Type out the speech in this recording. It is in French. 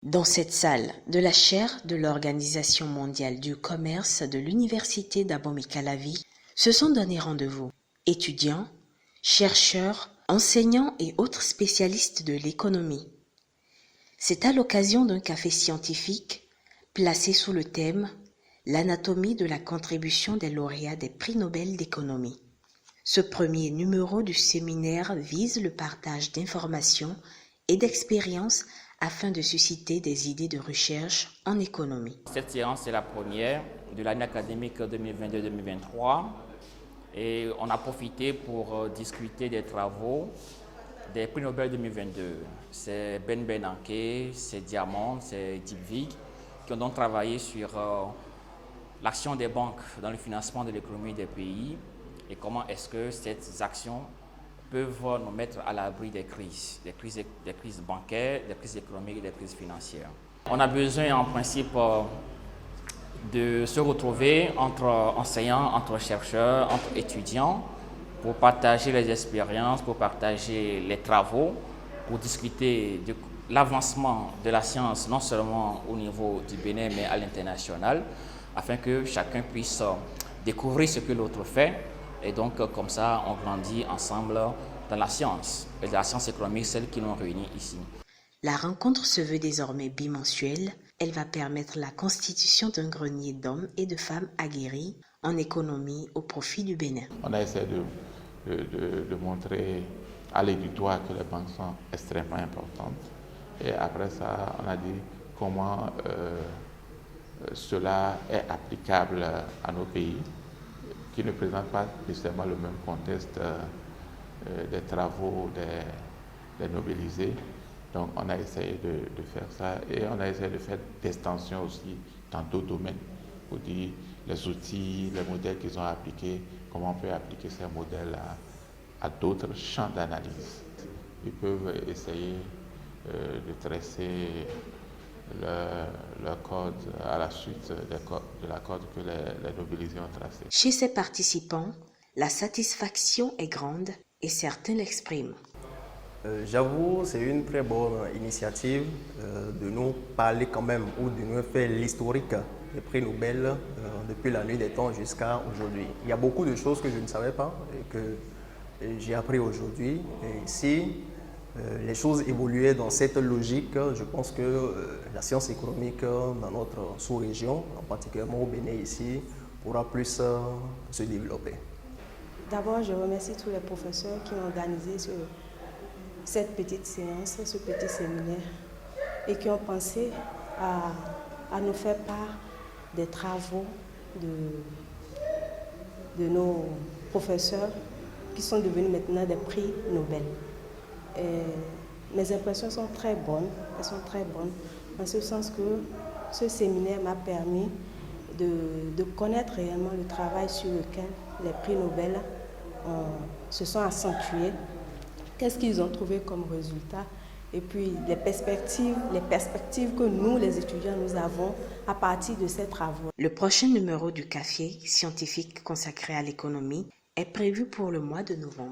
Dans cette salle de la chaire de l'Organisation mondiale du commerce de l'Université d'Abomey-Calavi se sont donné rendez-vous étudiants, chercheurs, enseignants et autres spécialistes de l'économie. C'est à l'occasion d'un café scientifique placé sous le thème « L'anatomie de la contribution des lauréats des prix Nobel d'économie ». Ce premier numéro du séminaire vise le partage d'informations et d'expériences afin de susciter des idées de recherche en économie. Cette séance est la première de l'année académique 2022-2023 et on a profité pour discuter des travaux des prix Nobel 2022. C'est Ben Bernanke, c'est Diamond, c'est Dybvig qui ont donc travaillé sur l'action des banques dans le financement de l'économie des pays et comment est-ce que ces actions peuvent nous mettre à l'abri des crises bancaires, des crises économiques et des crises financières. On a besoin en principe de se retrouver entre enseignants, entre chercheurs, entre étudiants pour partager les expériences, pour partager les travaux, pour discuter de l'avancement de la science non seulement au niveau du Bénin mais à l'international afin que chacun puisse découvrir ce que l'autre fait. Et donc, comme ça, on grandit ensemble dans la science, et la science économique, celle qui nous réunit ici. La rencontre se veut désormais bimensuelle. Elle va permettre la constitution d'un grenier d'hommes et de femmes aguerris en économie au profit du Bénin. On a essayé de montrer à l'aide du doigt que les banques sont extrêmement importantes. Et après ça, on a dit comment cela est applicable à nos pays, qui ne présentent pas nécessairement le même contexte des travaux des Nobelisés. Donc on a essayé de faire ça et on a essayé de faire des extensions aussi dans d'autres domaines pour dire les outils, les modèles qu'ils ont appliqués, comment on peut appliquer ces modèles à d'autres champs d'analyse. Ils peuvent essayer de tresser leur code à la suite de la code que les Nobelisés ont tracé. Chez ces participants, la satisfaction est grande et certains l'expriment. J'avoue, c'est une très bonne initiative de nous parler quand même ou de nous faire l'historique des prix Nobel depuis la nuit des temps jusqu'à aujourd'hui. Il y a beaucoup de choses que je ne savais pas et que j'ai appris aujourd'hui. Et si les choses évoluaient dans cette logique, je pense que la science économique dans notre sous-région, particulièrement au Bénin ici, pourra plus se développer. D'abord, je remercie tous les professeurs qui ont organisé cette petite séance, ce petit séminaire et qui ont pensé à nous faire part des travaux de nos professeurs qui sont devenus maintenant des prix Nobel. Et mes impressions sont très bonnes, elles sont très bonnes, en ce sens que ce séminaire m'a permis de connaître réellement le travail sur lequel les prix Nobel se sont accentués, qu'est-ce qu'ils ont trouvé comme résultat, et puis les perspectives que nous, les étudiants, nous avons à partir de ces travaux. Le prochain numéro du café scientifique consacré à l'économie est prévu pour le mois de novembre.